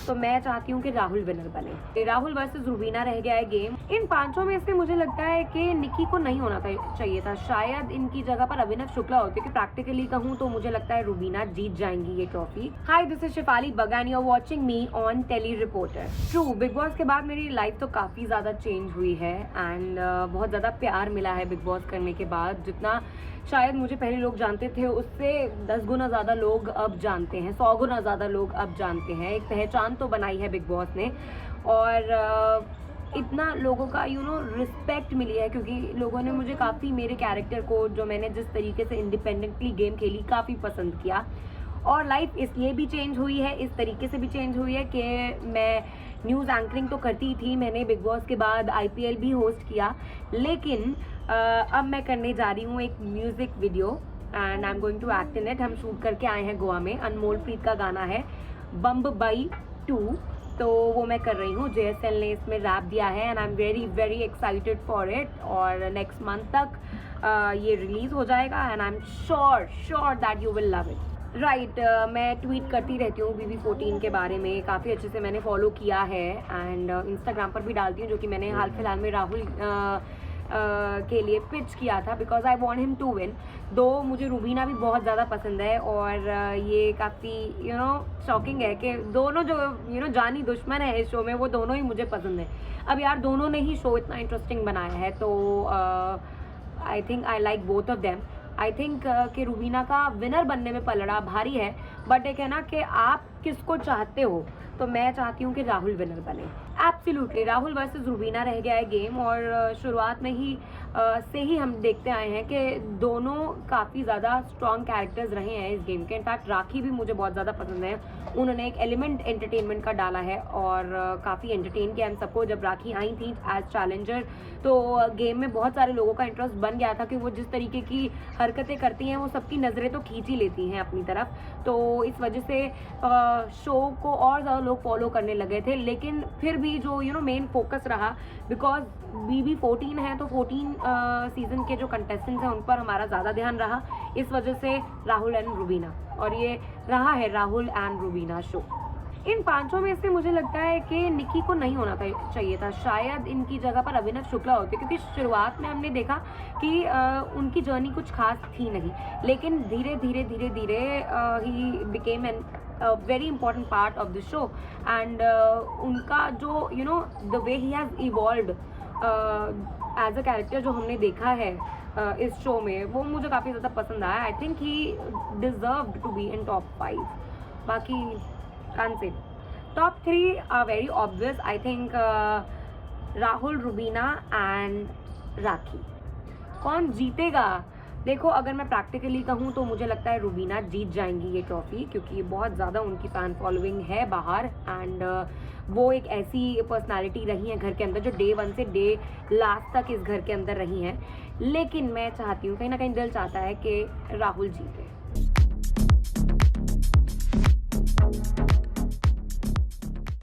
तो मैं चाहती हूँ कि राहुल विनर बने। राहुल वर्सेस रूबीना रह गया है गेम। इन पांचों में से मुझे लगता है कि निकी को नहीं होना चाहिए था। शायद इनकी जगह पर अभिनव शुक्ला होते। कि प्रैक्टिकली कहूँ तो मुझे लगता है रूबीना जीत जाएंगी ये trophy. Hi, this is Shefali Bagga and you are watching me on telly reporter. True, Bigg Boss के बाद मेरी लाइफ तो काफी ज्यादा चेंज हुई है एंड बहुत ज्यादा प्यार मिला है बिग बॉस करने के बाद। जितना शायद मुझे पहले लोग जानते थे उससे 10 गुना ज़्यादा लोग अब जानते हैं, 100 गुना ज़्यादा लोग अब जानते हैं। एक पहचान तो बनाई है बिग बॉस ने और इतना लोगों का रिस्पेक्ट मिली है क्योंकि लोगों ने मुझे काफ़ी मेरे कैरेक्टर को, जो मैंने जिस तरीके से इंडिपेंडेंटली गेम खेली, काफ़ी पसंद किया। और लाइफ इसलिए भी चेंज हुई है, इस तरीके से भी चेंज हुई है कि मैं न्यूज़ एंकरिंग तो करती थी, मैंने बिग बॉस के बाद IPL भी होस्ट किया, लेकिन अब मैं करने जा रही हूँ एक music video and I am going to act in it. हम शूट करके आए हैं गोवा में। अनमोल प्रीत का गाना है बम्बई 2, तो वो मैं कर रही हूँ। JSL ने इसमें रैप दिया है and I am very very excited for it. और नेक्स्ट मंथ तक ये रिलीज़ हो जाएगा and I am sure that you will love it. Right, मैं ट्वीट करती रहती हूँ BB14 के बारे में, काफ़ी अच्छे से मैंने फॉलो किया है एंड इंस्टाग्राम पर भी डालती हूँ, जो कि मैंने हाल फिलहाल में राहुल के लिए पिच किया था because I want him to win. दो मुझे रूबीना भी बहुत ज़्यादा पसंद है और ये काफ़ी शॉकिंग है कि दोनों जो जानी दुश्मन है इस शो में, वो दोनों ही मुझे पसंद है। अब यार दोनों ने ही शो इतना इंटरेस्टिंग बनाया है, तो I think I like both of them. I think कि रूबीना का विनर बनने में पलड़ा भारी है, बट एक है ना कि आप किसको चाहते हो, तो मैं चाहती हूँ कि राहुल विनर बने। एब्सोल्युटली राहुल वर्सेस रूबीना रह गया है गेम और शुरुआत में ही से ही हम देखते आए हैं कि दोनों काफ़ी ज़्यादा स्ट्रॉन्ग कैरेक्टर्स रहे हैं इस गेम के। इनफैक्ट राखी भी मुझे बहुत ज़्यादा पसंद है, उन्होंने एक एलिमेंट एंटरटेनमेंट का डाला है और काफ़ी एंटरटेन किया हम सबको। जब राखी आई थी एज चैलेंजर तो गेम में बहुत सारे लोगों का इंटरेस्ट बन गया था कि वो जिस तरीके की हरकतें करती हैं वो सबकी नज़रें तो खींच ही लेती हैं अपनी तरफ, तो इस वजह से शो को और ज़्यादा लोग फॉलो करने लगे थे। लेकिन फिर भी जो मेन फोकस रहा, बिकॉज BB14 है तो 14 सीजन के जो कंटेस्टेंट्स हैं उन पर हमारा ज़्यादा ध्यान रहा, इस वजह से राहुल एंड रूबीना, और ये रहा है राहुल एंड रूबीना शो। इन पांचों में से मुझे लगता है कि निकी को नहीं होना चाहिए था। शायद इनकी जगह पर अभिनव शुक्ला होते, क्योंकि शुरुआत में हमने देखा कि उनकी जर्नी कुछ खास थी नहीं, लेकिन धीरे धीरे ही became an very important part of the show and उनका जो the way he has evolved as a character जो हमने देखा है इस शो में, वो मुझे काफ़ी ज़्यादा पसंद आया। I think he deserved to be in top 5। बाकी can't say. Top 3 are very obvious. I think Rahul, Rubina and Rakhi. कौन जीतेगा? देखो, अगर मैं प्रैक्टिकली कहूँ तो मुझे लगता है रूबीना जीत जाएंगी ये ट्रॉफी, क्योंकि बहुत ज़्यादा उनकी फ़ैन फॉलोइंग है बाहर एंड वो एक ऐसी पर्सनालिटी रही हैं घर के अंदर जो डे 1 से डे लास्ट तक इस घर के अंदर रही हैं। लेकिन मैं चाहती हूँ, कहीं ना कहीं दिल चाहता है कि राहुल जीते।